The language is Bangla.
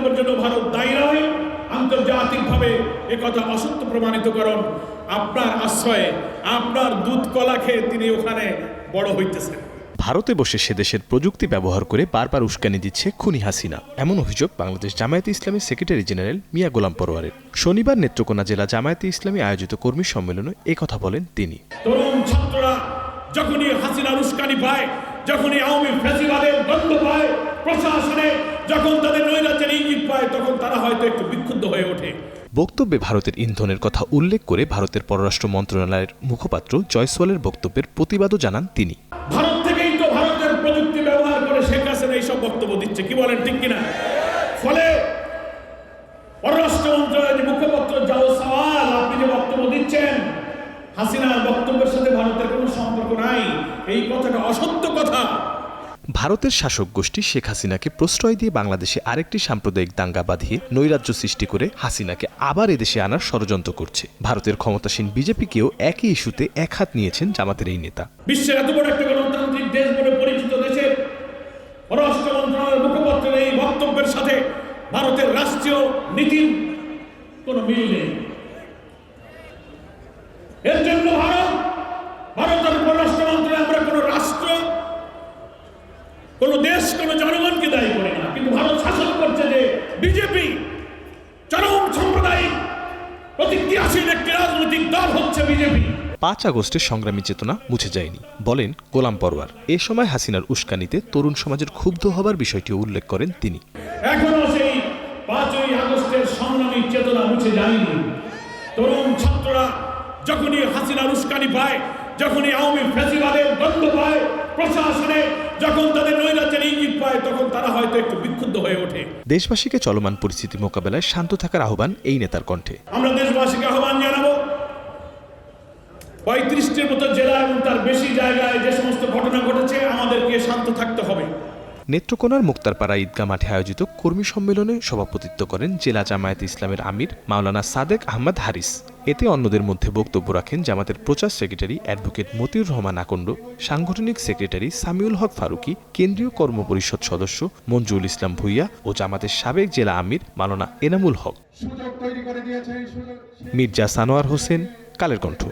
বক্তব্যের জন্য ভারত দায়ী নয়। আন্তর্জাতিকভাবে একথা অসত্য প্রমাণিত করণ আপনার আশ্রয়ে, আপনার দুধ কলা খেয়ে তিনি ওখানে বড় হইতেছেন। ভারতে বসে সে দেশের প্রযুক্তি ব্যবহার করে বারবার উস্কানি দিচ্ছে খুনি হাসিনা, এমন অভিযোগ বাংলাদেশ জামায়াতে ইসলামীর সেক্রেটারি জেনারেল মিয়া গোলাম পরোয়ারের। শনিবার নেত্রকোনা জেলা জামায়াতে ইসলামী আয়োজিত কর্মী সম্মেলনে একথা বলেন তিনি। তরুণ ছাত্ররা যখনই হাসিনার উস্কানি পায়, যখনই আওয়ামী ফ্যাসিবাদের গন্ধ পায়, প্রশাসনে যখন তাদের নৈরাজ্যের ইঙ্গিত পায়, তখন তারা হয়তো একটু বিক্ষুব্ধ হয়ে ওঠে। বক্তব্যে ভারতের ইন্ধনের কথা উল্লেখ করে ভারতের পররাষ্ট্র মন্ত্রণালয়ের মুখপাত্র জয়সওয়ালের বক্তব্যের প্রতিবাদও জানান তিনি। ভারত থেকেই তো ভারতের প্রযুক্তি ব্যবহার করে শেখ হাসিনা এইসব বক্তব্য দিচ্ছে, কি বলেন ঠিক কিনা? ফলে পররাষ্ট্র মন্ত্রণালয়ের মুখপাত্র জয়সওয়াল, আপনি যে বক্তব্য দিচ্ছেন হাসিনার বক্তব্যের সাথে ভারতের কোনো সম্পর্ক নাই, এই কথাটা অসত্য কথা। ভারতের শাসক গোষ্ঠী শেখ হাসিনাকে প্রশ্রয় দিয়ে বাংলাদেশে আরেকটি সাম্প্রদায়িক দাঙ্গা বাঁধিয়ে নৈরাজ্য সৃষ্টি করে হাসিনাকে আবার এদেশে আনার ষড়যন্ত্র করছে। ভারতের ক্ষমতাসীন বিজেপিকেও একই ইস্যুতে একহাত নিয়েছেন জামাতের এই নেতা। বিশ্বের এত বড় একটা গণতান্ত্রিক দেশ বলে পরিচিত দেশের পররাষ্ট্র মন্ত্রণালয়ের মুখপাত্রের এই বক্তব্যের সাথে ভারতের রাষ্ট্রীয় নীতির কোনো মিল নেই। এর জন্য ভারতের পররাষ্ট্র মন্ত্রণালয় আমরা কোনো রাষ্ট্র, কোনো দেশ, কোনো জনগণকে দায়ী করে না, কিন্তু ভারত শাসন করছে যে বিজেপি চরম সাম্প্রদায়িক প্রতিক্রিয়াশীল একটি রাজনৈতিক দল হচ্ছে বিজেপি। ৫ আগস্টের সংগ্রামী চেতনা মুছে যায়নি, বলেন গোলাম পরোয়ার। এ সময় হাসিনার উস্কানিতে তরুণ সমাজের ক্ষুব্ধ হবার বিষয়টিও উল্লেখ করেন তিনি। এখনো সেই ৫ই আগস্টের সংগ্রামী চেতনা মুছে যায়নি। তরুণ ছাত্ররা যখনই হাসিনার উস্কানি পায়, যখনই আওয়ামী ফ্যাসিবাদের গন্ধ পায়, প্রশাসনে যখন তাদের নৈরাজ্যের ইঙ্গিত পায়, তখন তারা হয়তো একটু বিক্ষুব্ধ হয়ে ওঠে। দেশবাসীকে চলমান পরিস্থিতি মোকাবেলায় শান্ত থাকার আহ্বান এই নেতার কণ্ঠে। আমরা দেশবাসীকে আহ্বান জানাবো, ৩৫টির মতো জেলা এবং তার বেশি জায়গায় যে সমস্ত ঘটনা ঘটেছে, আমাদেরকে শান্ত থাকতে হবে। নেত্রকোনার মুক্তারপাড়া ঈদগাহ মাঠে আয়োজিত কর্মী সম্মেলনে সভাপতিত্ব করেন জেলা জামায়াতে ইসলামের আমির মাওলানা সাদেক আহমদ হারিস। এতে অন্যদের মধ্যে বক্তব্য রাখেন জামাতের প্রচার সেক্রেটারি অ্যাডভোকেট মতিউর রহমান আকন্দ, সাংগঠনিক সেক্রেটারি সামিউল হক ফারুকি, কেন্দ্রীয় কর্মপরিষদ সদস্য মঞ্জুরুল ইসলাম ভুইয়া ও জামাতের সাবেক জেলা আমির মাওলানা এনামুল হক। মির্জা সানোয়ার হোসেন, কালের কণ্ঠ।